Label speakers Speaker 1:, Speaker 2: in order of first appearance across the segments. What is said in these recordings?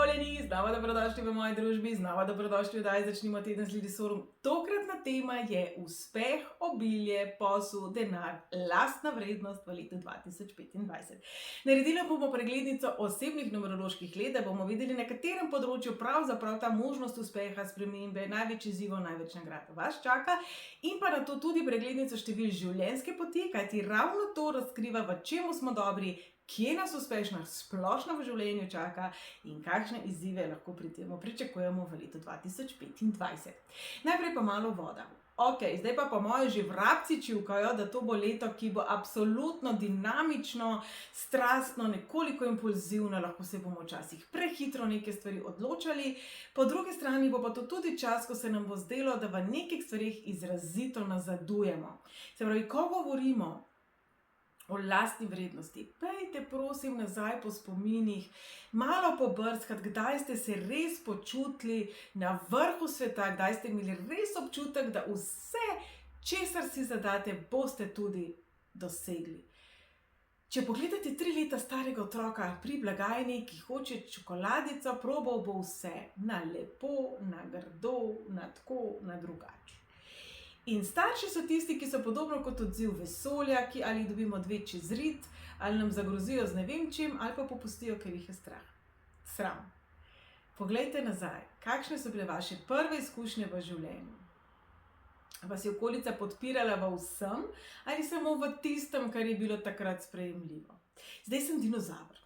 Speaker 1: Pozdravljeni, znova dobrodošli v moji družbi, znova dobrodošli v oddaji Začnimo teden z Lidisorom. Tokratna tema je uspeh, obilje, posel, denar, lastna vrednost v letu 2025. Naredili bomo preglednico osebnih numeroloških let, da bomo videli, na katerem področju pravzaprav ta možnost uspeha, spremembe, največ izzivov, največ nagrad vas čaka, in pa na to tudi preglednico števil življenjske poti, kajti ravno to razkriva, v čemu smo dobri, kje nas uspešnost splošno v življenju čaka in kakšne izzive lahko pri tem pričakujemo v letu 2025. Najprej pa malo voda. Zdaj pa po moje že vrabci čivkajo, da to bo leto, ki bo absolutno dinamično, strastno, nekoliko impulzivno, lahko se bomo včasih prehitro neke stvari odločali, po drugi strani bo pa to tudi čas, ko se nam bo zdelo, da v nekih stvarih izrazito nazadujemo. Se pravi, ko govorimo o lastni vrednosti, pejte prosim nazaj po spominih, malo pobrskati, kdaj ste se res počutili na vrhu sveta, kdaj ste imeli res občutek, da vse, česar si zadate, boste tudi dosegli. Če pogledate 3 leta starega otroka pri blagajni, ki hoče čokoladico, probal bo vse, na lepo, na grdo, na tako, na drugače. In starši so tisti, ki so podobno kot odziv vesolja, ki ali dobimo dve čez rit, ali nam zagrozijo z ne vem čim, ali pa popustijo, ker jih je sram. Poglejte nazaj, kakšne so bile vaše prve izkušnje v življenju? Vas je okolica podpirala v vsem ali samo v tistem, kar je bilo takrat sprejemljivo? Zdaj sem dinozaver.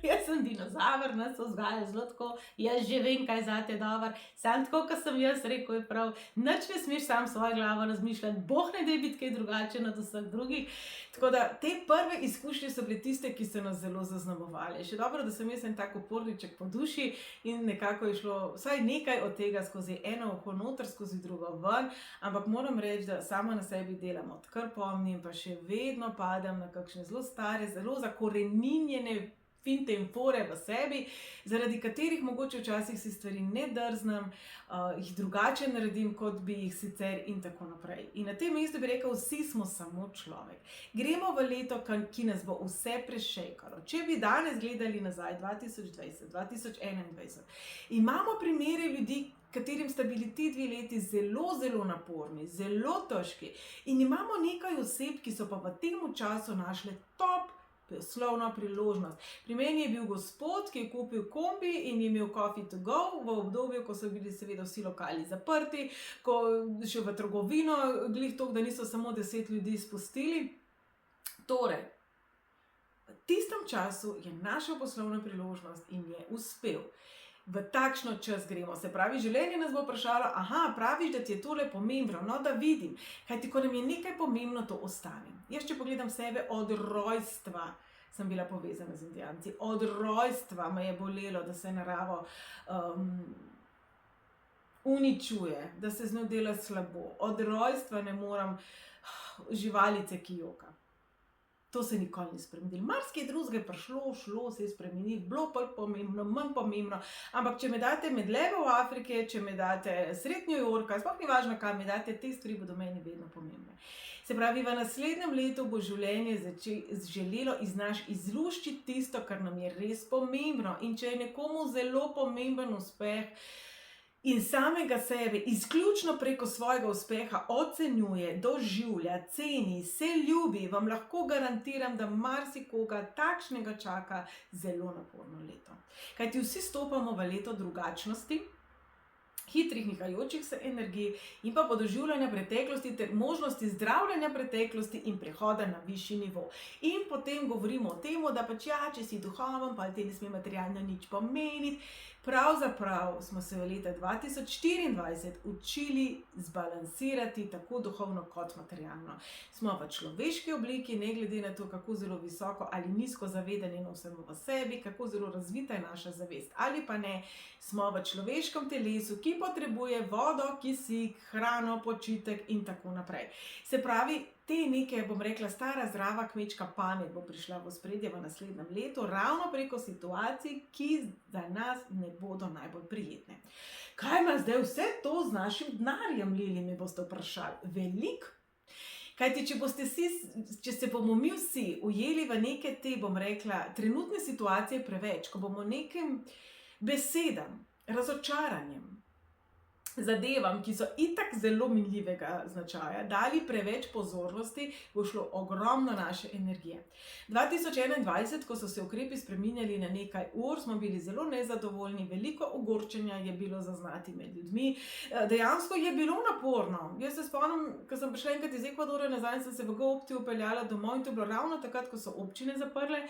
Speaker 1: Jaz sem dinozaver, nas so vzgajali zelo tako, jaz že vem, kaj zate je dobro, sam tako, kot sem jaz rekel, je prav, nič ne smeš sam svojo glavo razmišljati, Bog ne da biti kaj drugače od vseh drugih. Tako da te prve izkušnje so bile tiste, ki so nas zelo zaznamovali. Še dobro, da sem jaz en tak oporniček po duši in nekako je šlo vsaj nekaj od tega skozi eno uho noter, skozi drugo ven, ampak moram reči, da sama na sebi delam, odkar pomnim, pa še vedno padam na kakšne zelo stare, zelo zakoreninjene finte in fore v sebi, zaradi katerih mogoče včasih si stvari ne drznem, jih drugače naredim, kot bi jih sicer in tako naprej. In na tem mestu bi rekel, vsi smo samo človek. Gremo v leto, ki nas bo vse prešejkalo. Če bi danes gledali nazaj, 2020, 2021, imamo primere ljudi, katerim sta bili ti 2 leti zelo, zelo naporni, zelo težki. In imamo nekaj oseb, ki so pa v tem času našle top poslovno priložnost. Pri meni je bil gospod, ki je kupil kombi in je imel coffee to go v obdobju, ko so bili seveda vsi lokali zaprti, ko še v trgovino, glih toliko, da niso samo 10 ljudi spustili. Torej, v tistem času je našel poslovno priložnost in je uspel. V takšno čas gremo, se pravi, življenje nas bo vprašalo, praviš, da ti je tole pomembno, no da vidim, kajti ko nam je nekaj pomembno, to ostane. Jaz, če pogledam sebe, od rojstva sem bila povezana z Indijanci, od rojstva me je bolelo, da se naravo uničuje, da se z njo dela slabo, od rojstva ne morem živalice, ki joka. To se nikoli ni spremenilo. Marsikaj drugega je prišlo, šlo, se je spremenilo, bilo bolj pomembno, manj pomembno, ampak če me date med levo v Afrike, če me date sred New Yorka, sploh ni važno, kaj me date, te stvari bodo meni vedno pomembne. Se pravi, v naslednjem letu bo življenje želelo iz nas izluščiti tisto, kar nam je res pomembno. In če je nekomu zelo pomemben uspeh, in samega sebe izključno preko svojega uspeha ocenjuje, doživlja, ceni, se ljubi, vam lahko garantiram, da marsikoga takšnega čaka zelo naporno leto. Kajti vsi stopamo v leto drugačnosti, hitrih nihajočih se energij in pa podoživljanja preteklosti ter možnosti zdravljenja preteklosti in prehoda na višji nivo. In potem govorimo o tem, da če si duhoven, pa ti ne sme materialno nič pomeniti. Pravzaprav smo se v leta 2024 učili zbalansirati tako duhovno kot materialno. Smo v človeški obliki, ne glede na to, kako zelo visoko ali nizko zavedanje nosimo v sebi, kako zelo razvita je naša zavest ali pa ne, smo v človeškem telesu, ki potrebuje vodo, kisik, hrano, počitek in tako naprej. Se pravi, te neke, bom rekla, stara zdrava kmečka pamet bo prišla v ospredje v naslednjem letu, ravno preko situacij, ki za nas ne bodo najbolj prijetne. Kaj ima zdaj vse to z našim denarjem, Lili, me boste vprašali? Veliko. Kajti, če se bomo mi vsi ujeli v neke te, bom rekla, trenutne situacije preveč, ko bomo besedam, razočaranjem, zadevam, ki so itak zelo minljivega značaja, dali preveč pozornosti, bo šlo ogromno naše energije. 2021, ko so se ukrepi spreminjali na nekaj ur, smo bili zelo nezadovoljni, veliko ogorčenja je bilo zaznati med ljudmi. Dejansko je bilo naporno. Jaz se spomnim, ko sem prišla enkrat iz Ekvadora nazaj, sem se v GoOpti upeljala domov in to je bilo ravno takrat, ko so občine zaprle,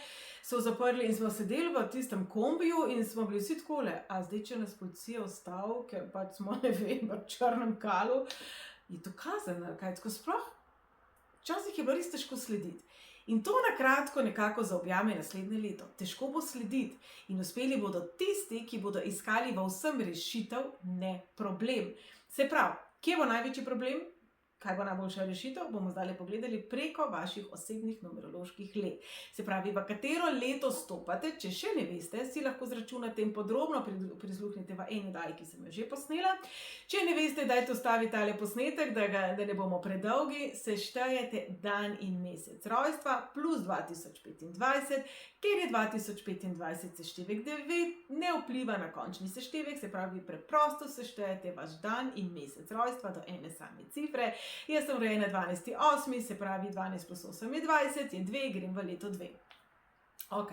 Speaker 1: in smo sedeli v tistem kombiju in smo bili vsi takole, a zdaj, če nas policija ustavi, ker pač smo, ne vem, v črnem kalu, je to kazen, kaj tako sploh? Včasih je bilo res težko slediti. In to na kratko nekako zaobjame naslednje leto. Težko bo slediti in uspeli bodo tisti, ki bodo iskali v vsem rešitev, ne problem. Se pravi, kje bo največji problem? Kaj bo najboljša rešitev, bomo zdaj pogledali preko vaših osebnih numeroloških let. Se pravi, v katero leto stopate, če še ne veste, si lahko zračunate in podrobno prisluhnite v eni oddaji, ki sem jo že posnela. Če ne veste, dajte ustaviti tale posnetek, da ne bomo predolgi, seštejete dan in mesec rojstva plus 2025, ker je 2025 seštevek 9, ne vpliva na končni seštevek, se pravi, preprosto seštejete vaš dan in mesec rojstva do ene same cifre. Jaz sem rojena 12.8., se pravi 12 plus 8 je 20, je 2, grem v leto 2. Ok.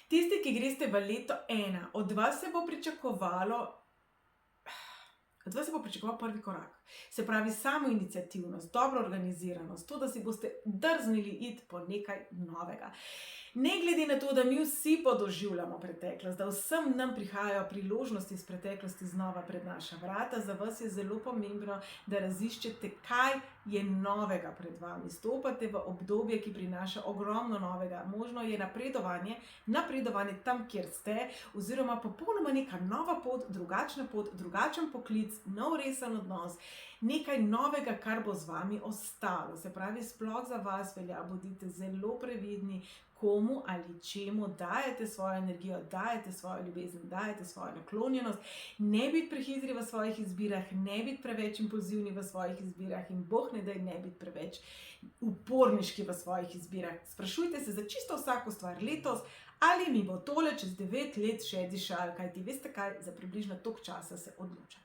Speaker 1: Tisti, ki greste v leto 1, od vas se bo pričakoval prvi korak. Se pravi, samoiniciativnost, dobro organiziranost, to, da si boste drznili iti po nekaj novega. Ne glede na to, da mi vsi podoživljamo preteklost, da vsem nam prihajajo priložnosti iz preteklosti znova pred naša vrata, za vas je zelo pomembno, da raziščete, kaj je novega pred vami. Stopate v obdobje, ki prinaša ogromno novega. Možno je napredovanje tam, kjer ste, oziroma popolnoma neka nova pot, drugačen poklic, nov resen odnos, nekaj novega, kar bo z vami ostalo. Se pravi, sploh za vas velja, bodite zelo previdni, komu ali čemu dajete svojo energijo, dajete svojo ljubezen, dajete svojo naklonjenost. Ne biti prehitri v svojih izbirah, ne biti preveč impulzivni v svojih izbirah in Bog ne daj ne biti preveč uporniški v svojih izbirah. Sprašujte se za čisto vsako stvar letos, ali mi bo tole čez 9 let še dišalo, kajti veste kaj, za približno toliko časa se odločate.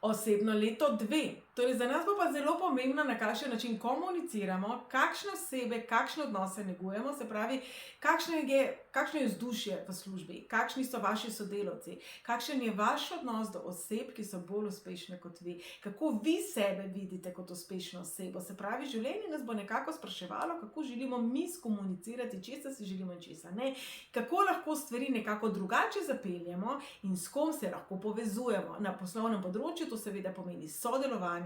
Speaker 1: Osebno leto 2. Torej, za nas bo pa zelo pomembno, na kakšen način komuniciramo, kakšne osebe, kakšne odnose negujemo, se pravi, kakšno je vzdušje v službi, kakšni so vaši sodelavci, kakšen je vaš odnos do oseb, ki so bolj uspešne kot vi, kako vi sebe vidite kot uspešno osebo. Se pravi, življenje nas bo nekako spraševalo, kako želimo mi skomunicirati, česa si želimo in česa ne, kako lahko stvari nekako drugače zapeljemo in s kom se lahko povezujemo. Na poslovnem področju to seveda pomeni sodelovanja,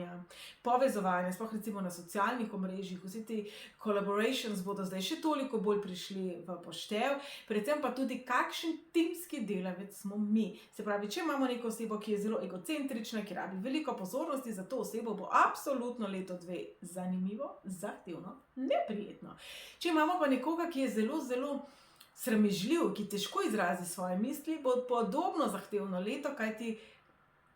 Speaker 1: povezovanja, sploh recimo na socialnih omrežjih, vsi ti collaborations bodo zdaj še toliko bolj prišli v poštev, predvsem pa tudi kakšen timski delavec smo mi. Se pravi, če imamo neko osebo, ki je zelo egocentrična, ki rabi veliko pozornosti, za to osebo bo absolutno leto 2 zanimivo, zahtevno, neprijetno. Če imamo pa nekoga, ki je zelo, zelo sramežljiv, ki težko izrazi svoje misli, bo podobno zahtevno leto, kajti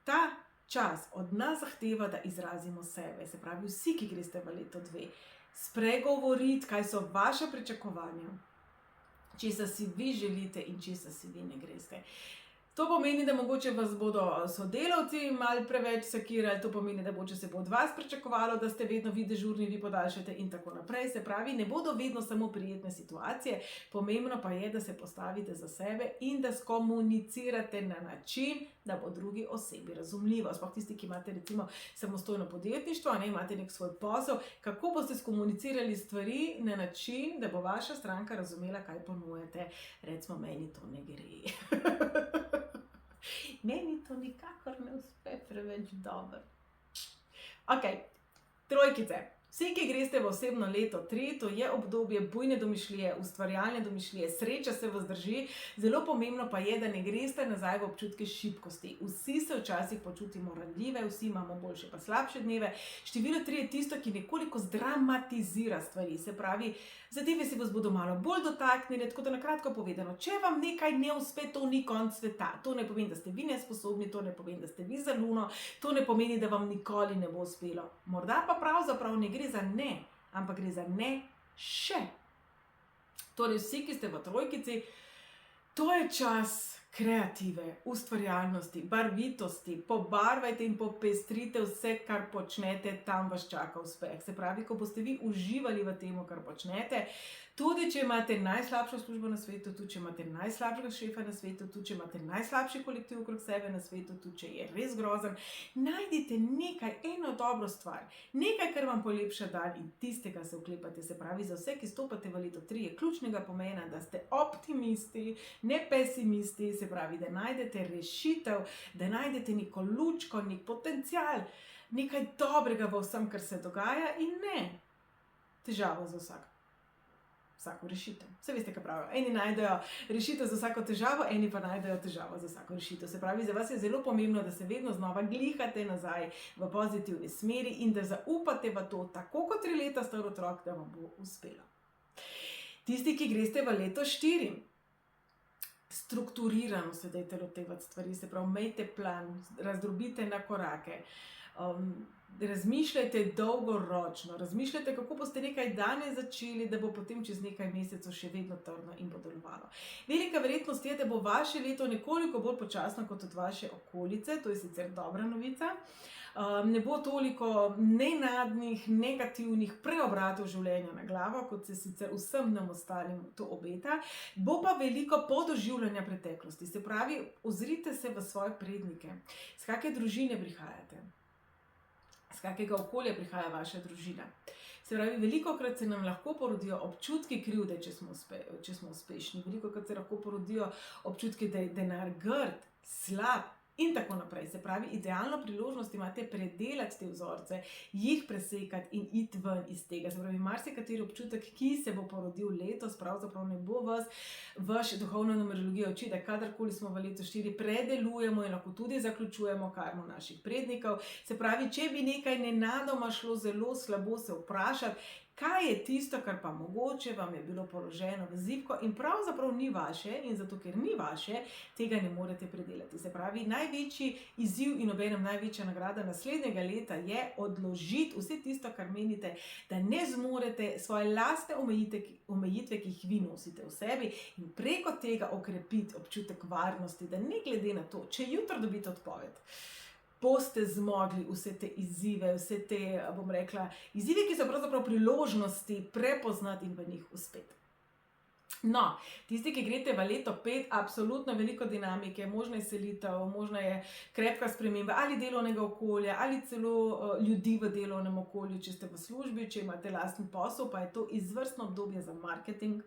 Speaker 1: ta čas od nas zahteva, da izrazimo sebe. Se pravi, vsi, ki greste v leto 2, spregovoriti, kaj so vaše pričakovanja, česa si vi želite in česa si vi ne greste. To pomeni, da mogoče vas bodo sodelavci malo preveč sekirali, to pomeni, da mogoče se bo od vas pričakovalo, da ste vedno vi dežurni, vi podaljšate in tako naprej. Se pravi, ne bodo vedno samo prijetne situacije, pomembno pa je, da se postavite za sebe in da skomunicirate na način, da bo drugi osebi razumljivo. Sploh tisti, ki imate recimo samostojno podjetništvo, imate nek svoj posel, kako boste skomunicirali stvari na način, da bo vaša stranka razumela, kaj ponujete. Recimo, meni to ne gre. Meni to nikakor ne uspe preveč dobro. Ok, trojkice. Vsi, ki greste v osebno leto 3, to je obdobje bujne domišljije, ustvarjalne domišljije, sreča se vas drži, zelo pomembno pa je, da ne greste nazaj v občutke šibkosti. Vsi se včasih počutimo ranljive, vsi imamo boljše pa slabše dneve. Število 3 je tisto, ki nekoliko zdramatizira stvari, se pravi, zadeve se vas bodo malo bolj dotaknile, tako da na kratko povedano, če vam nekaj ne uspe, to ni konec sveta. To ne pomeni, da ste vi nesposobni, to ne pomeni, da ste vi za luno, to ne pomeni, da vam nikoli ne bo uspelo. Morda pa pravzaprav ne gre za ne, ampak gre za ne še. Torej, vsi, ki ste v trojkici, to je čas, kreative, ustvarjalnosti, barvitosti, pobarvajte in popestrite vse, kar počnete, tam vas čaka uspeh. Se pravi, ko boste vi uživali v tem, kar počnete, tudi če imate najslabšo službo na svetu, tudi če imate najslabšega šefa na svetu, tudi če imate najslabši kolektiv okrog sebe na svetu, tudi če je res grozen, najdite nekaj, eno dobro stvar, nekaj, kar vam polepša dan in tistega se oklepate. Se pravi, za vse, ki stopate v leto 3, je ključnega pomena, da ste optimisti, ne pesimisti, se pravi, da najdete rešitev, da najdete neko lučko, nek potencial, nekaj dobrega v vsem, kar se dogaja in ne težavo za vsako rešitev. Vse veste, kaj pravijo. Eni najdejo rešitev za vsako težavo, eni pa najdejo težavo za vsako rešitev. Se pravi, za vas je zelo pomembno, da se vedno znova glihate nazaj v pozitivni smeri in da zaupate v to, tako kot 3 leta star otrok, da vam bo uspelo. Tisti, ki greste v leto 4, strukturirano se dajte lotevati stvari, se pravi, imejte plan, razdrobite na korake, razmišljajte dolgoročno, razmišljajte, kako boste nekaj danes začeli, da bo potem čez nekaj mesecev še vedno trdno in bo delovalo. Velika verjetnost je, da bo vaše leto nekoliko bolj počasno kot od vaše okolice, to je sicer dobra novica. Ne bo toliko nenadnih, negativnih preobratov življenja na glavo, kot se sicer vsem nam ostalim to obeta, bo pa veliko podoživljanja preteklosti. Se pravi, ozrite se v svoje prednike, z kakšne družine prihajate, z kakega okolja prihaja vaša družina. Se pravi, velikokrat se nam lahko porodijo občutki krivde, če smo uspešni, velikokrat se lahko porodijo občutki, da je denar grd, slab in tako naprej. Se pravi, idealno priložnost imate predelati te vzorce, jih presekati in iti ven iz tega. Se pravi, marsikateri občutek, ki se bo porodil letos, pravzaprav ne bo vaš duhovna numerologija uči, da kadarkoli smo v letu 4 predelujemo in lahko tudi zaključujemo karmo naših prednikov. Se pravi, če bi nekaj nenadoma šlo zelo slabo, se vprašati, kaj je tisto, kar pa mogoče vam je bilo položeno v zibko in pravzaprav ni vaše, in zato, ker ni vaše, tega ne morete predelati. Se pravi, največji izziv in obenem največja nagrada naslednjega leta je odložiti vse tisto, kar menite, da ne zmorete, svoje lastne omejitve, ki jih vi nosite v sebi, in preko tega okrepiti občutek varnosti, da ne glede na to, če jutri dobite odpoved, boste zmogli vse te izzive, vse te, bom rekla, izzive, ki so pravzaprav priložnosti, prepoznati in v njih uspeti. No, tisti, ki greste v leto 5, absolutno veliko dinamike, možna je selitev, možna je krepka sprememba ali delovnega okolja, ali celo ljudi v delovnem okolju, če ste v službi, če imate lasten posel, pa je to izvrstno obdobje za marketing,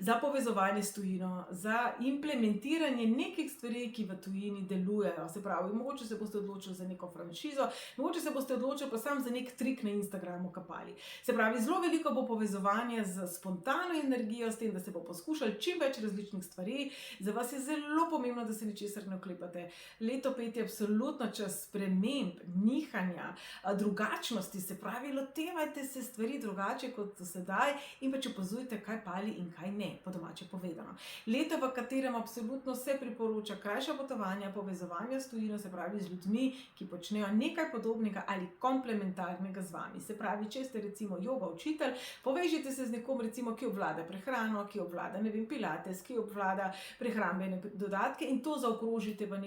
Speaker 1: za povezovanje s tujino, za implementiranje nekih stvari, ki v tujini delujejo. Se pravi, mogoče se boste odločili za neko franšizo, mogoče se boste odločili pa sam za nek trik na Instagramu kapali. Se pravi, zelo veliko bo povezovanje z spontano energijo, s tem, da se bo poskušali čim več različnih stvari. Za vas je zelo pomembno, da se ničesar ne oklepate. Leto 5 je absolutno čas sprememb, nihanja, drugačnosti. Se pravi, lotevajte se stvari drugače kot do sedaj in pač opazujte, kaj pali in kaj ne, po domače povedano. Leto, v katerem absolutno se priporoča krajša potovanja, povezovanja s tujino, se pravi z ljudmi, ki počnejo nekaj podobnega ali komplementarnega z vami. Se pravi, če ste recimo joga učitelj, povežite se z nekom, recimo, ki obvlada prehrano, ki obvlada, ne vem, pilates, ki obvlada prehrambene dodatke in to zaokrožite v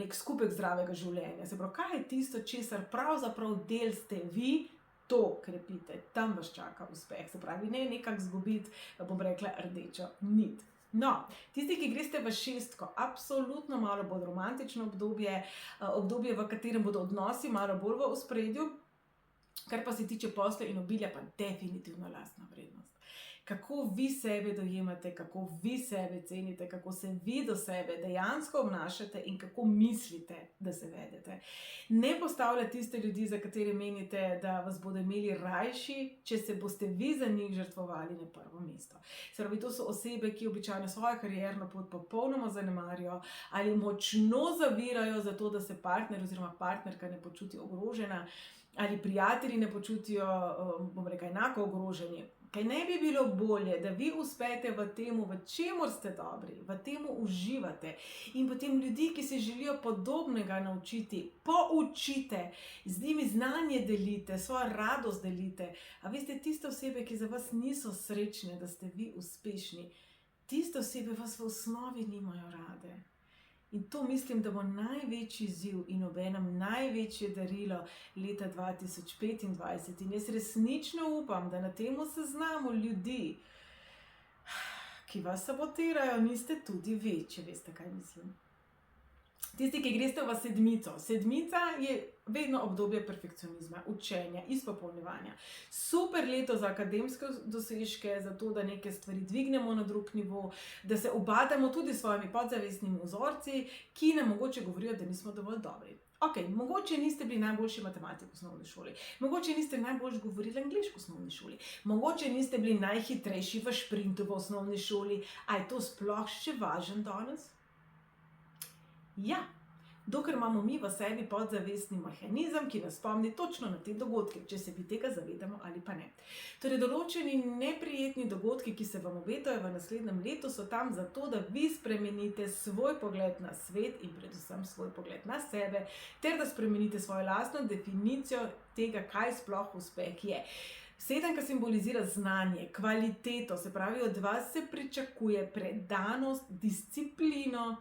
Speaker 1: nek skupek zdravega življenja. Se pravi, kaj je tisto, česar pravzaprav del ste vi, to krepite, tam vas čaka uspeh. Se pravi, ne nekako zgubiti, bom rekla, rdečo nit. No, tisti, ki greste v 6, absolutno malo bolj romantično obdobje, v katerem bodo odnosi malo bolj v ospredju, kar pa se tiče posla in obilja, pa definitivno lastna vrednost. Kako vi sebe dojemate, kako vi sebe cenite, kako se vi do sebe dejansko obnašate in kako mislite, da se vedete. Ne postavljate tiste ljudi, za katere menite, da vas bodo imeli rajši, če se boste vi za njih žrtvovali na prvo mesto. Se pravi, to so osebe, ki običajno svojo karierno pot popolnoma zanemarijo ali močno zavirajo za to, da se partner oziroma partnerka ne počuti ogrožena ali prijatelji ne počutijo, bom rekla, enako ogroženi. Kaj ne bi bilo bolje, da vi uspete v temu, v čemur ste dobri, v temu uživate in potem ljudi, ki se želijo podobnega naučiti, poučite, z njimi znanje delite, svojo radost delite. A veste, tiste osebe, ki za vas niso srečne, da ste vi uspešni, tiste osebe vas v osnovi nimajo rade. In to mislim, da bo največji izziv in obenem največje darilo leta 2025. In jaz resnično upam, da na tem seznamu ljudi, ki vas sabotirajo, niste tudi vi, če veste, kaj mislim. Tisti, ki greste v sedmico. Sedmica je vedno obdobje perfekcionizma, učenja, izpopolnjevanja. Super leto za akademske dosežke, za to, da neke stvari dvignemo na drug nivo, da se ubadamo tudi s svojimi podzavestnimi vzorci, ki nam mogoče govorijo, da nismo dovolj dobri. Ok, mogoče niste bili najboljši matematik v osnovni šoli, mogoče niste najbolj govorili angleško v osnovni šoli, mogoče niste bili najhitrejši v šprintu v osnovni šoli. A je to sploh še važen danes? Ja, dokler imamo mi v sebi podzavestni mehanizem, ki nas spomni točno na te dogodke, če se mi tega zavedamo ali pa ne. Torej, določeni neprijetni dogodki, ki se vam obetajo v naslednjem letu, so tam zato, da vi spremenite svoj pogled na svet in predvsem svoj pogled na sebe, ter da spremenite svojo lastno definicijo tega, kaj sploh uspeh je. Sedemka simbolizira znanje, kvaliteto, se pravi, od vas se pričakuje predanost, disciplino,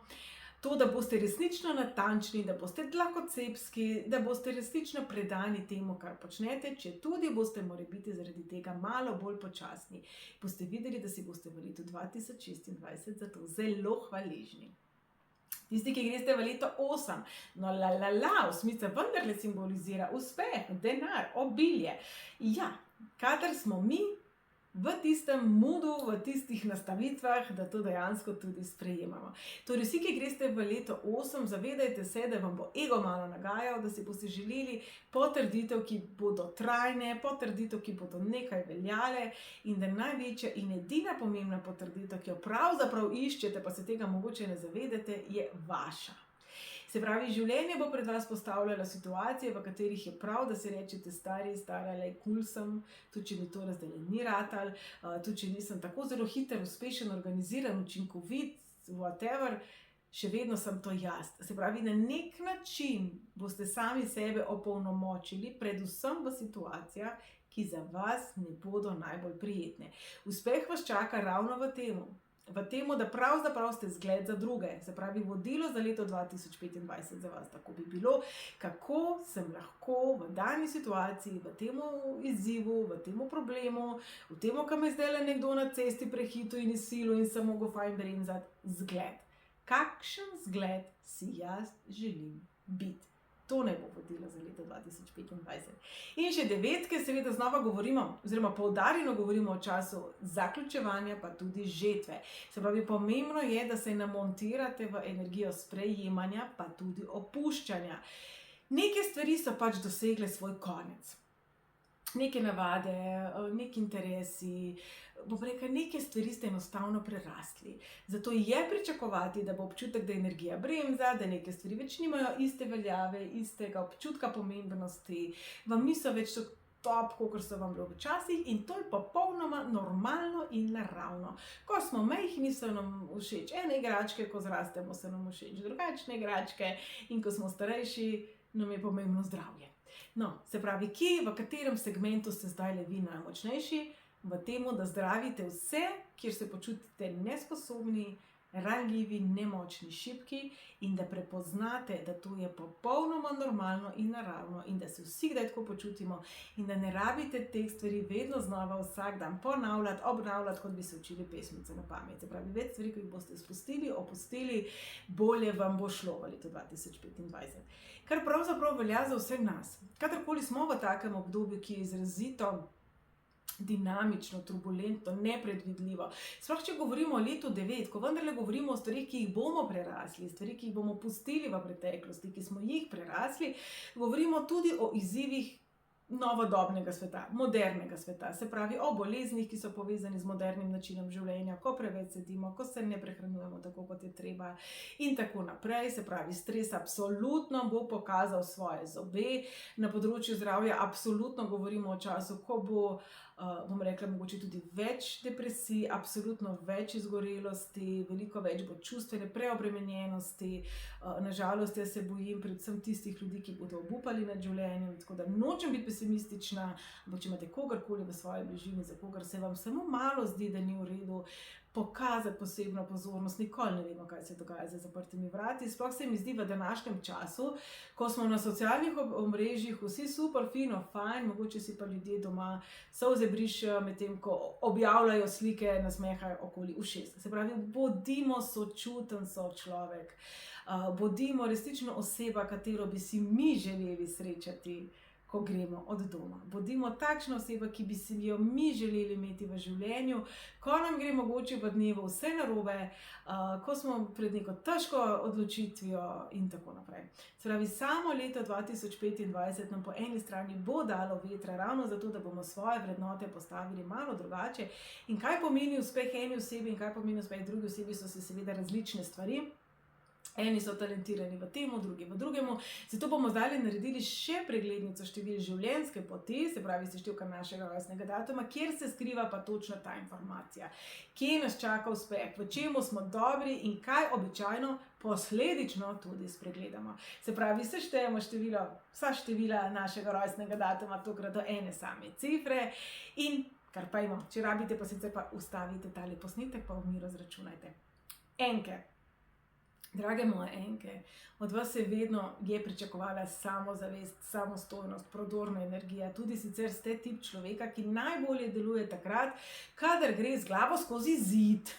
Speaker 1: to, da boste resnično natančni, da boste dlakocepski, da boste resnično predani temu, kar počnete, če tudi boste morebiti zaradi tega malo bolj počasni. Boste videli, da si boste v letu 2026 za to zelo hvaležni. Tisti, ki greste v leto 8, osmica vendarle simbolizira uspeh, denar, obilje. Ja, kadar smo mi v tistem moodu, v tistih nastavitvah, da to dejansko tudi sprejemamo. Torej, vsi, ki greste v leto 8, zavedajte se, da vam bo ego malo nagajal, da si boste želeli potrditev, ki bodo trajne, potrditev, ki bodo nekaj veljale, in da največja in edina pomembna potrditev, ki jo pravzaprav iščete, pa se tega mogoče ne zavedate, je vaša. Se pravi, življenje bo pred vas postavljalo situacije, v katerih je prav, da si rečete stara, kul sem, tudi če mi to zdaj ni ratal, tudi če nisem tako zelo hiter, uspešen, organiziran, učinkovit, whatever, še vedno sem to jaz. Se pravi, na nek način boste sami sebe opolnomočili, predvsem v situacijah, ki za vas ne bodo najbolj prijetne. Uspeh vas čaka ravno v temu, da pravzaprav ste zgled za druge. Se pravi, vodilo za leto 2025 za vas tako bi bilo, kako sem lahko v dani situaciji, v tem izzivu, v tem problemu, v tem, ko me zdaj nekdo na cesti prehitil in izsilil in sem mogel fajn bremzati, zgled. Kakšen zgled si jaz želim biti? To ne bo vodilo za leto 2025. In še devetke, seveda znova govorimo, oziroma poudarjeno govorimo o času zaključevanja, pa tudi žetve. Se pravi, pomembno je, da se namontirate v energijo sprejemanja, pa tudi opuščanja. Neke stvari so pač dosegle svoj konec. Neke navade, neki interesi, bom rekla, neke stvari ste enostavno prerastli. Zato je pričakovati, da bo občutek, da energija bremza, da neke stvari več nimajo iste veljave, istega občutka pomembnosti, vam niso več so top, kot so vam bili včasih, in to je popolnoma normalno in naravno. Ko smo majhni, so nam všeč ene igračke, ko zrastemo, so nam všeč drugačne igračke, in ko smo starejši, nam je pomembno zdravje. No, se pravi, v katerem segmentu ste zdaj vi najmočnejši? V tem, da zdravite vse, kjer se počutite nesposobni, ranljivi, nemočni, šibki, in da prepoznate, da to je popolnoma normalno in naravno in da se vsi kdaj tako počutimo in da ne rabite teh stvari vedno znova vsak dan ponavljati, obnavljati, kot bi se učili pesmice na pamet. Se pravi, več stvari, ki jih boste spustili, opustili, bolje vam bo šlo v letu 2025. Kar pravzaprav velja za vse nas. Kadarkoli smo v takem obdobju, ki je izrazito dinamično, turbulentno, nepredvidljivo. Sploh, če govorimo o letu 9, ko vendarle govorimo o stvarih, ki jih bomo prerasli, stvari, ki jih bomo pustili v preteklosti, ki smo jih prerasli, govorimo tudi o izzivih novodobnega sveta, modernega sveta, se pravi o boleznih, ki so povezani z modernim načinom življenja, ko preveč sedimo, ko se ne prehranjujemo tako, kot je treba in tako naprej. Se pravi, stres absolutno bo pokazal svoje zobe. Na področju zdravja absolutno govorimo o času, ko bo, bom rekla, mogoče tudi več depresij, absolutno več izgorelosti, veliko več bo čustvene preobremenjenosti. Nažalost, jaz se bojim predvsem tistih ljudi, ki bodo obupali nad življenjem, tako da nočem biti pesimistična, ampak če imate kogarkoli v svoji bližini, za kogar se vam samo malo zdi, da ni v redu, pokazati posebno pozornost, nikoli ne vemo, kaj se dogaja za zaprtimi vrati. Sploh se mi zdi v današnjem času, ko smo na socialnih omrežjih vsi super, fino, fajn, mogoče si pa ljudje doma solze brišejo, medtem ko objavljajo slike, nasmehajo okoli ušes. Se pravi, bodimo sočuten sočlovek, bodimo resnično oseba, katero bi si mi želeli srečati, ko gremo od doma. Bodimo takšna oseba, ki bi si jo mi želeli imeti v življenju, ko nam gre mogoče v dnevu vse narobe, ko smo pred neko težko odločitvijo in tako naprej. Se pravi, samo leto 2025 nam po eni strani bo dalo vetra, ravno zato, da bomo svoje vrednote postavili malo drugače. In kaj pomeni uspeh eni osebi in kaj pomeni uspeh drugi osebi, so se seveda različne stvari. Eni so talentirani v tem, drugi v drugemu. Zato bomo zdaj naredili še preglednico števil življenjske poti, se pravi seštevka našega rojstnega datuma, kjer se skriva pa točno ta informacija. Kje nas čaka uspeh, v čemu smo dobri in kaj običajno posledično tudi spregledamo. Se pravi, seštejemo vsa števila našega rojstnega datuma, tokrat do ene same cifre in kar pa imamo. Če rabite, pa sicer pa ustavite tale posnetek, pa v miru zračunajte. Enke. Drage moje enke, od vas se vedno je pričakovala samozavest, samostojnost, prodorna energija. Tudi sicer ste tip človeka, ki najbolje deluje takrat, kadar gre z glavo skozi zid.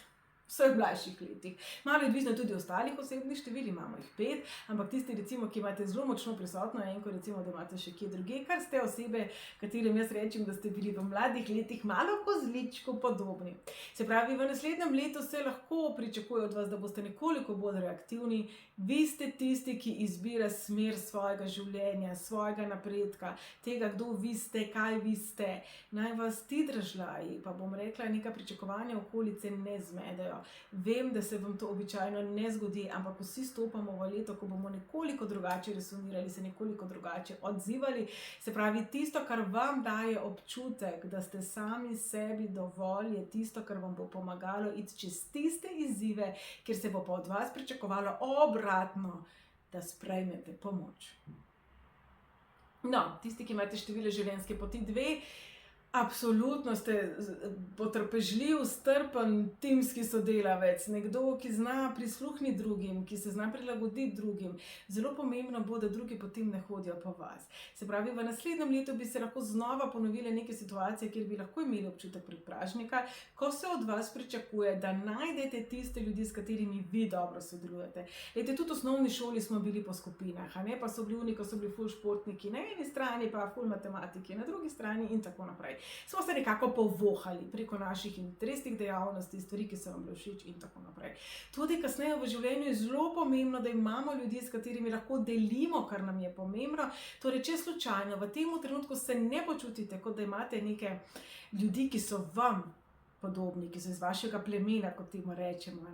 Speaker 1: V vseh mlajših letih. Malo je odvisno tudi ostalih osebnih števil, imamo jih 5, ampak tisti, recimo, ki imate zelo močno prisotno enko, recimo, da imate še kje druge, kar ste osebe, katerim jaz rečem, da ste bili v mladih letih malo kozličku podobni. Se pravi, v naslednjem letu se lahko pričakuje od vas, da boste nekoliko bolj reaktivni. Vi ste tisti, ki izbira smer svojega življenja, svojega napredka, tega, kdo vi ste, kaj vi ste. Naj vas ti dražljaji, pa bom rekla, neka pričakovanja okolice ne zmedejo. Vem, da se vam to običajno ne zgodi, ampak vsi stopamo v leto, ko bomo nekoliko drugače resonirali, se nekoliko drugače odzivali. Se pravi, tisto, kar vam daje občutek, da ste sami sebi dovolj, je tisto, kar vam bo pomagalo iti čez tiste izzive, kjer se bo pa od vas pričakovalo obratno, da sprejmete pomoč. No, tisti, ki imate število življenjske poti 2, absolutno ste potrpežljiv, strpen, timski sodelavec, nekdo, ki zna prisluhniti drugim, ki se zna prilagoditi drugim. Zelo pomembno bo, da drugi potem ne hodijo po vas. Se pravi, v naslednjem letu bi se lahko znova ponovile neke situacije, kjer bi lahko imeli občutek predpražnika, ko se od vas pričakuje, da najdete tiste ljudi, s katerimi vi dobro sodelujete. Lejte, tudi v osnovni šoli smo bili po skupinah, pa so bili oni, ko so bili ful športniki na eni strani, pa ful matematiki na drugi strani in tako naprej. Smo se nekako povohali preko naših interesnih dejavnosti, stvari, ki so vam bile všeč in tako naprej. Tudi kasneje v življenju je zelo pomembno, da imamo ljudi, s katerimi lahko delimo, kar nam je pomembno. Torej, če slučajno v tem trenutku se ne počutite, kot da imate neke ljudi, ki so vam podobni, ki so iz vašega plemena, kot temu rečemo,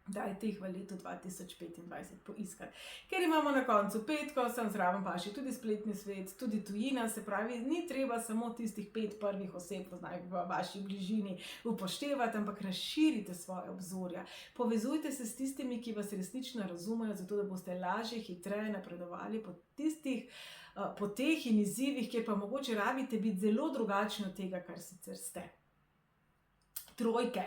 Speaker 1: dajte jih v letu 2025 poiskati. Ker imamo na koncu petko, sem zraven paši tudi spletni svet, tudi tujina, se pravi, ni treba samo tistih 5 prvih oseb v vaši bližini upoštevati, ampak razširite svoje obzorja. Povezujte se s tistimi, ki vas resnično razumejo, zato da boste lažje, hitreje napredovali po teh in izzivih, kjer pa mogoče rabite biti zelo drugačni od tega, kar sicer ste. Trojke.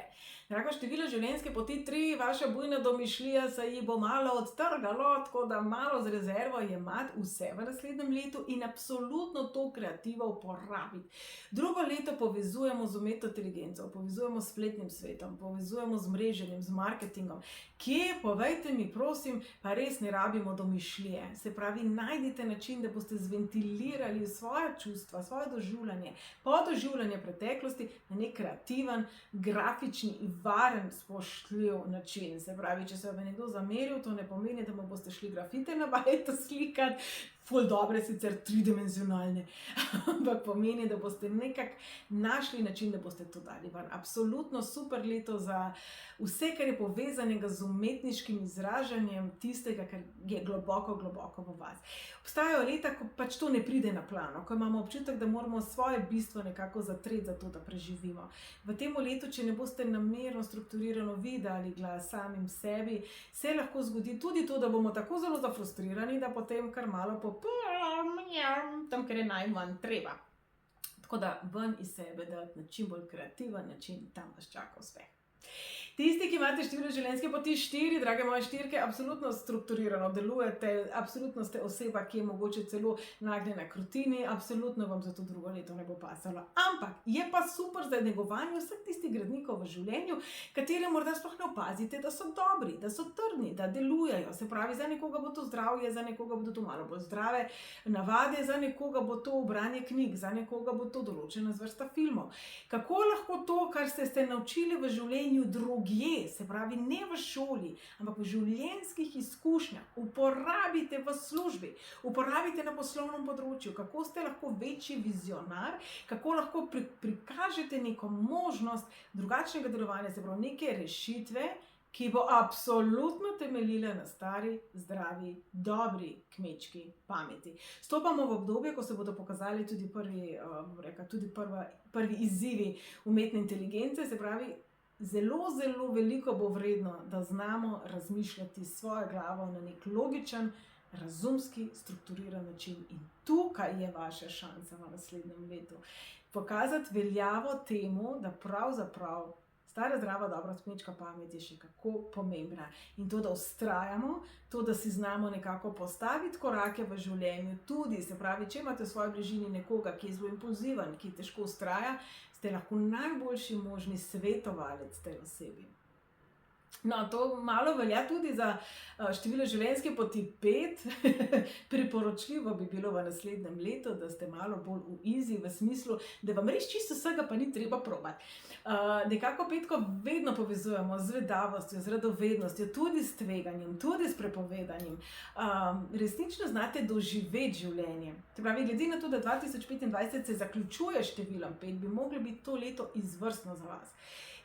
Speaker 1: Drago število življenjske poti 3, vaša bujna domišljija se ji bo malo odtrgalo, tako da malo z rezervo jemati vse v naslednjem letu in absolutno to kreativo uporabiti. Drugo leto povezujemo z umetno inteligenco, povezujemo s spletnim svetom, povezujemo z mreženjem, z marketingom. Kje, povejte mi, prosim, pa res ne rabimo domišljije. Se pravi, najdite način, da boste zventilirali svoje čustva, svoje doživljanje, podoživljanje preteklosti na nek kreativen, grafični in varen, spoštljiv način. Se pravi, če se vam je nekdo zameril, to ne pomeni, da mu boste šli grafite na bajto slikati, ful dobre, sicer tridimenzionalne, ampak pomeni, da boste nekako našli način, da boste to dali ven. Absolutno super leto za vse, kar je povezanega z umetniškim izražanjem tistega, kar je globoko, globoko v vas. Obstajajo leta, ko pač to ne pride na plano, ko imamo občutek, da moramo svoje bistvo nekako zatreti za to, da preživimo. V tem letu, če ne boste namerno strukturirano vi dali glas samim sebi, se lahko zgodi tudi to, da bomo tako zelo zafrustrirani, da potem kar malo tam, ker je najmanj treba. Tako da ven iz sebe dati na čim bolj kreativen način, tam vas čaka uspeh. Tisti, ki imate število življenjske poti 4, drage moje štirke, absolutno strukturirano delujete, absolutno ste oseba, ki je mogoče celo nagnjena k rutini, absolutno vam za to drugo leto ne bo pasalo. Ampak je pa super za negovanje vseh tistih gradnikov v življenju, katere morda sploh ne opazite, da so dobri, da so trdni, da delujejo. Se pravi, za nekoga bo to zdravje, za nekoga bodo to malo bolj zdrave navade, za nekoga bo to branje knjig, za nekoga bo to določena zvrsta filmov. Kako lahko to, kar ste se naučili v življenju drugje, se pravi ne v šoli, ampak v življenjskih izkušnjah, uporabite v službi, uporabite na poslovnem področju, kako ste lahko večji vizionar, kako lahko prikažete neko možnost drugačnega delovanja, se pravi neke rešitve, ki bo absolutno temeljila na stari, zdravi, dobri kmečki pameti. Stopamo v obdobje, ko se bodo pokazali tudi prvi izzivi umetne inteligence, se pravi, zelo veliko bo vredno, da znamo razmišljati s svojo glavo na nek logičen, razumski, strukturiran način. In tukaj je vaša šansa v naslednjem letu. Pokazati veljavo temu, da pravzaprav stara, zdrava, dobra kmečka pamet je še kako pomembna. In to, da vztrajamo, to, da si znamo nekako postaviti korake v življenju, tudi, se pravi, če imate v svoji bližini nekoga, ki je zelo impulziven, ki težko vztraja, ste lahko najboljši možni svetovalec tej osebi. No, to malo velja tudi za število življenjske poti 5. Priporočljivo bi bilo v naslednjem letu, da ste malo bolj v easy, v smislu, da vam res čisto vsega pa ni treba probati. Nekako petko vedno povezujemo z vedavostjo, z radovednostjo, tudi s tveganjem, tudi s prepovedanjem. Resnično znate doživeti življenje. Se pravi, glede na to, da 2025 se zaključuje številom 5, bi moglo biti to leto izvrstno za vas.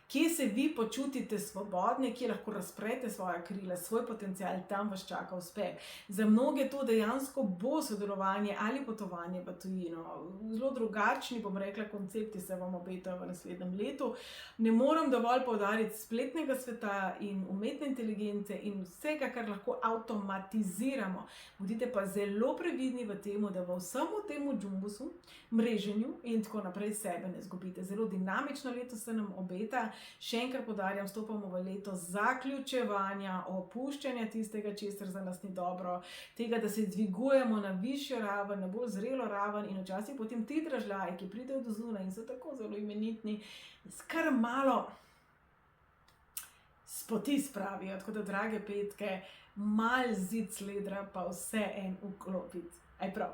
Speaker 1: Kje se vi počutite svobodni, kje lahko razprete svoje krila, svoj potencial, tam vas čaka uspeh. Za mnoge to dejansko bo sodelovanje ali potovanje v tujino. Zelo drugačni, bom rekla, koncepti se vam obetajo v naslednjem letu. Ne morem dovolj poudariti spletnega sveta in umetne inteligence in vsega, kar lahko avtomatiziramo. Bodite pa zelo previdni v tem, da v vsemu temu džumbusu, mreženju in tako naprej sebe ne zgubite. Zelo dinamično leto se nam obeta. Še enkrat poudarjam, stopamo v leto zaključevanja, opuščanja tistega, česar za nas ni dobro, tega, da se dvigujemo na višjo raven, na bolj zrelo raven in včasih potem ti dražljaji, ki pridejo do zunaj in so tako zelo imenitni, skar malo spoti spravijo. Tako da, drage petke, mal zid sledra pa vse en vklopiti. Aj prav.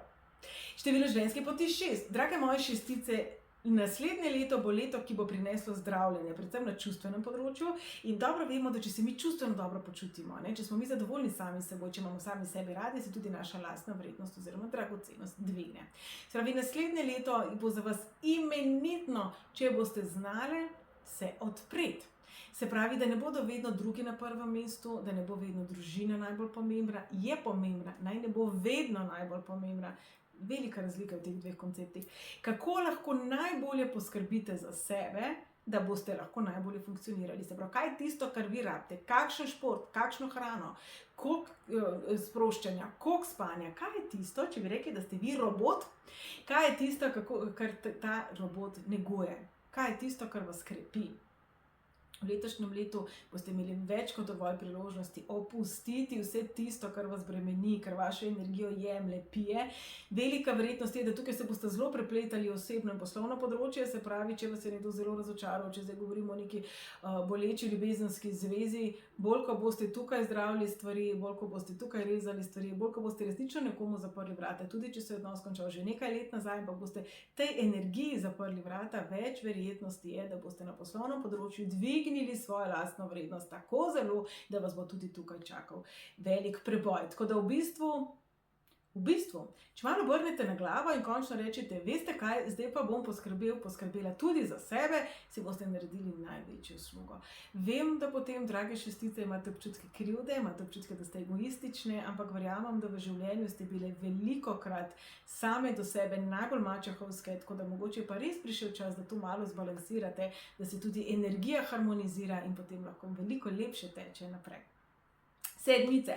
Speaker 1: Število življenjske poti 6. Drage moje šestice, naslednje leto bo leto, ki bo prineslo zdravljenje, predvsem na čustvenem področju. In dobro vemo, da če se mi čustveno dobro počutimo, če smo mi zadovoljni sami seboj, če imamo sami sebi radi, se tudi naša lastna vrednost oziroma dragocenost dvigne. Se pravi, naslednje leto bo za vas imenitno, če boste znali se odpreti. Se pravi, da ne bodo vedno drugi na prvem mestu, da ne bo vedno družina najbolj pomembna, je pomembna, naj ne bo vedno najbolj pomembna. Velika razlika v teh dveh konceptih. Kako lahko najbolje poskrbite za sebe, da boste lahko najbolje funkcionirali? Se pravi, kaj je tisto, kar vi rabite? Kakšen šport, kakšno hrano, koliko sproščanja, koliko spanja? Kaj je tisto, če bi rekli, da ste vi robot? Kaj je tisto, kar ta robot neguje? Kaj je tisto, kar vas krepi? V letošnjem letu boste imeli več kot dovolj priložnosti opustiti vse tisto, kar vas bremeni, kar vašo energijo jemlje, pije. Velika verjetnost je, da tukaj se boste zelo prepletali osebno in poslovno področje, se pravi, če vas je nekdo zelo razočaral, če zdaj govorimo o neki boleči ljubezenski zvezi, bolj ko boste tukaj zdravili stvari, bolj ko boste tukaj rezali stvari, bolj ko boste resnično nekomu zaprli vrata, tudi če se je odnos končal že nekaj let nazaj, ampak boste tej energiji zaprli vrata, več verjetnosti je, da boste na poslovnem področju dvignili svojo lastno vrednost tako zelo, da vas bo tudi tukaj čakal velik preboj. Tako da v bistvu, če malo obrnete na glavo in končno rečete, veste kaj, zdaj pa bom poskrbela tudi za sebe, si boste naredili največjo uslugo. Vem, da potem, drage šestice, imate občutke krivde, imate občutke, da ste egoistične, ampak verjamem, da v življenju ste bile velikokrat same do sebe najbolj mačehovske, tako da mogoče pa res prišel čas, da to malo zbalansirate, da se tudi energija harmonizira in potem lahko veliko lepše teče naprej. Sedmice.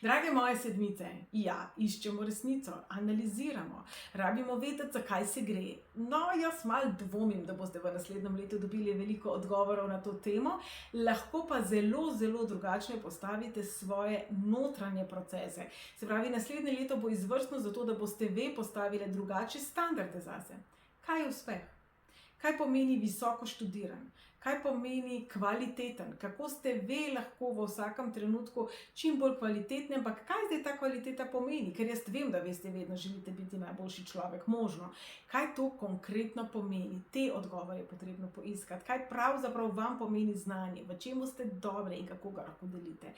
Speaker 1: Drage moje sedmice, ja, iščemo resnico, analiziramo, rabimo vedeti, zakaj se gre. No, jaz malo dvomim, da boste v naslednjem letu dobili veliko odgovorov na to temo, lahko pa zelo, zelo drugačne postavite svoje notranje procese. Se pravi, naslednje leto bo izvrstno zato, da boste vi postavili drugače standarde zase. Kaj je uspeh? Kaj pomeni visoko študiran? Kaj pomeni kvaliteten? Kako ste vi lahko v vsakem trenutku čim bolj kvalitetni, ampak kaj zdaj ta kvaliteta pomeni? Ker jaz vem, da veste, vedno želite biti najboljši človek možno. Kaj to konkretno pomeni? Te odgovore je potrebno poiskati. Kaj pravzaprav vam pomeni znanje? V čemu ste dobri in kako ga lahko delite?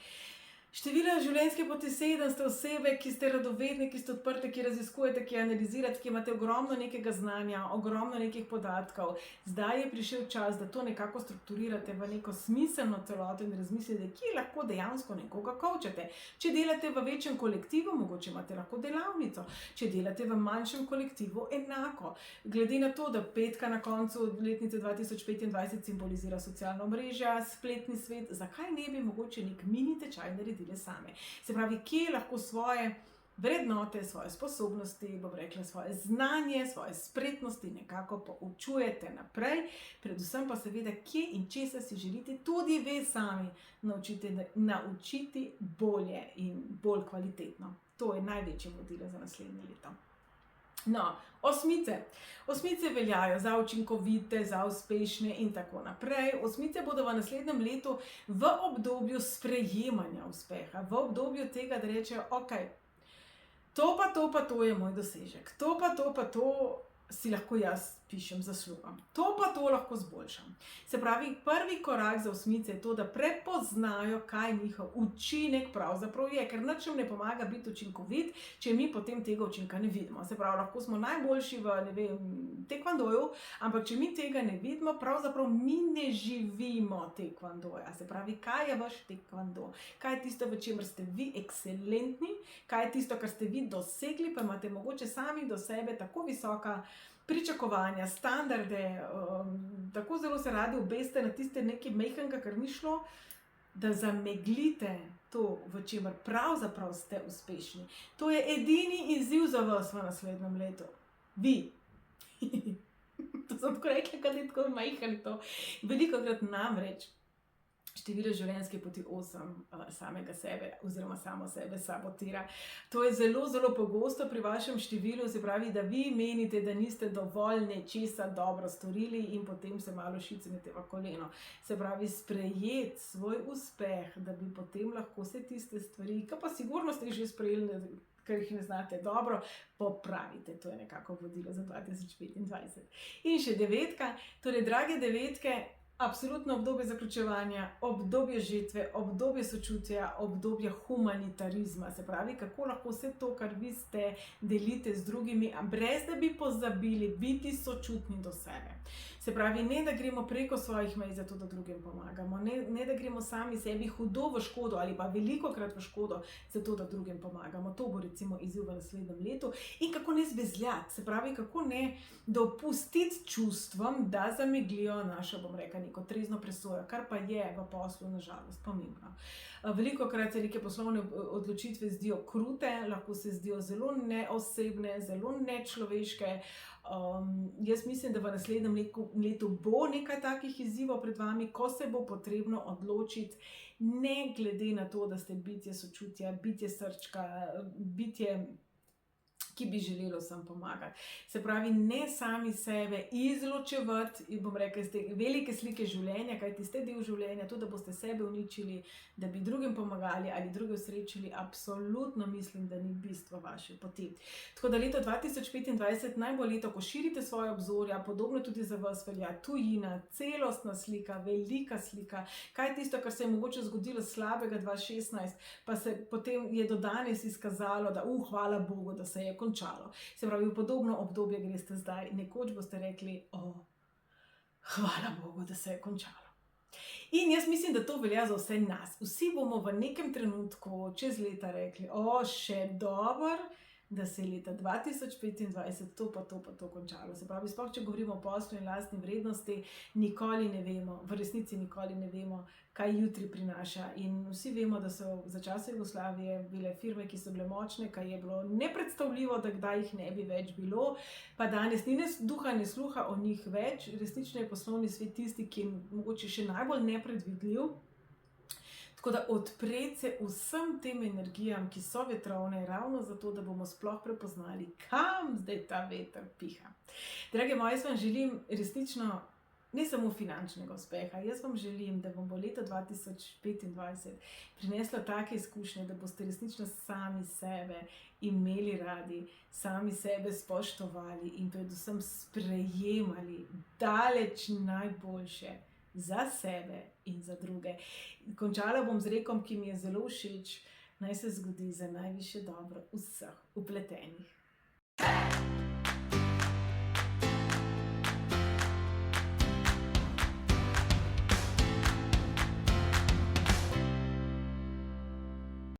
Speaker 1: Število življenjske poti 7 ste osebe, ki ste radovedni, ki ste odprti, ki raziskujete, ki analizirate, ki imate ogromno nekega znanja, ogromno nekih podatkov. Zdaj je prišel čas, da to nekako strukturirate v neko smiselno celoto in razmislite, kje lahko dejansko nekoga coachate. Če delate v večjem kolektivu, mogoče imate lahko delavnico. Če delate v manjšem kolektivu, enako. Glede na to, da petka na koncu letnice 2025 simbolizira socialno mreža, spletni svet, zakaj ne bi mogoče nek mini tečaj naredili same. Se pravi, kje lahko svoje vrednote, svoje sposobnosti, bom rekla, svoje znanje, svoje spretnosti nekako poučujete naprej, predvsem pa seveda, kje in česa si želite tudi vi sami naučiti bolje in bolj kvalitetno. To je največje vodilo za naslednje leto. No, osmice. Osmice veljajo za učinkovite, za uspešne in tako naprej. Osmice bodo v naslednjem letu v obdobju sprejemanja uspeha, v obdobju tega, da rečejo, ok, to pa to je moj dosežek, to pa to si lahko jaz pišem zaslugo. To pa to lahko zboljšam. Se pravi, prvi korak za osmice je to, da prepoznajo, kaj njihov učinek pravzaprav je, ker nič ne pomaga biti učinkovit, če mi potem tega učinka ne vidimo. Se pravi, lahko smo najboljši v, ne vem, tekvandoju, ampak če mi tega ne vidimo, pravzaprav mi ne živimo tekvandoja. Se pravi, kaj je vaš tekvando? Kaj je tisto, v čemer ste vi ekscelentni? Kaj je tisto, kar ste vi dosegli, pa imate mogoče sami do sebe tako visoka pričakovanja, standarde, tako zelo se radi obeste na tiste nekaj majhnega, kar ni šlo, da zameglite to, v čemer pravzaprav ste uspešni. To je edini izziv za vas v naslednjem letu. Vi. To sem tako rekla, kad je tako majhen to. Velikokrat namreč število življenjske poti 8 samega sebe oziroma samo sebe sabotira. To je zelo, zelo pogosto pri vašem številu, se pravi, da vi menite, da niste dovolj nečesa dobro storili in potem se malo šicnete v koleno. Se pravi, sprejeti svoj uspeh, da bi potem lahko vse tiste stvari, ki pa sigurno ste jih že sprejeli, ker jih ne znate dobro, popravite. To je nekako vodilo za 2025. In še devetka, torej drage devetke, absolutno obdobje zaključevanja, obdobje žetve, obdobje sočutja, obdobje humanitarizma. Se pravi, kako lahko vse to, kar vi ste, delite z drugimi, brez da bi pozabili biti sočutni do sebe. Se pravi, ne da gremo preko svojih mej zato, da drugim pomagamo, ne da gremo sami sebi hudo v škodo ali pa velikokrat v škodo zato, da drugim pomagamo. To bo recimo izziv v naslednjem letu. In kako ne zbezljati, se pravi, kako ne dopustiti čustvom, da zameglijo našo, bom rekla, neko trezno presojo, kar pa je v poslu nažalost pomembno. Velikokrat se neke poslovne odločitve zdijo krute, lahko se zdijo zelo neosebne, zelo nečloveške. Jaz mislim, da v naslednjem letu bo nekaj takih izzivov pred vami, ko se bo potrebno odločiti, ne glede na to, da ste bitje sočutja, bitje srčka, bitje, ki bi želelo vsem pomagati. Se pravi, ne sami sebe izločevati, in bom rekla, iz te velike slike življenja, kajti ste del življenja, to, da boste sebe uničili, da bi drugim pomagali ali druge osrečili, absolutno mislim, da ni bistvo vaše poti. Tako da leto 2025 naj bo leto, ko širite svoje obzorja, podobno tudi za vas velja tujina, celostna slika, velika slika, kaj je tisto, kar se je mogoče zgodilo slabega 2016, pa se potem je do danes izkazalo, da hvala Bogu, da se je končalo. Se pravi, v podobno obdobje greste zdaj, nekoč boste rekli, hvala Bogu, da se je končalo. In jaz mislim, da to velja za vse nas. Vsi bomo v nekem trenutku čez leta rekli, še dobro, da se je leta 2025 to pa to končalo. Se pravi, sploh če govorimo o poslu in lastni vrednosti, nikoli ne vemo, v resnici nikoli ne vemo, kaj jutri prinaša. In vsi vemo, da so za časa Jugoslavije bile firme, ki so bile močne, kaj je bilo nepredstavljivo, da kdaj jih ne bi več bilo, pa danes ni ne duha, ne sluha o njih več. Resnično je poslovni svet tisti, ki je mogoče še najbolj nepredvidljiv. Tako da odpreti se vsem tem energijam, ki so vetrovne, ravno zato, da bomo sploh prepoznali, kam zdaj ta veter piha. Drage moje, jaz vam želim resnično ne samo finančnega uspeha, jaz vam želim, da vam bo leto 2025 prineslo take izkušnje, da boste resnično sami sebe imeli radi, sami sebe spoštovali in predvsem sprejemali daleč najboljše za sebe in za druge. Končala bom z rekom, ki mi je zelo všeč: naj se zgodi za najvišje dobro vseh vpletenih.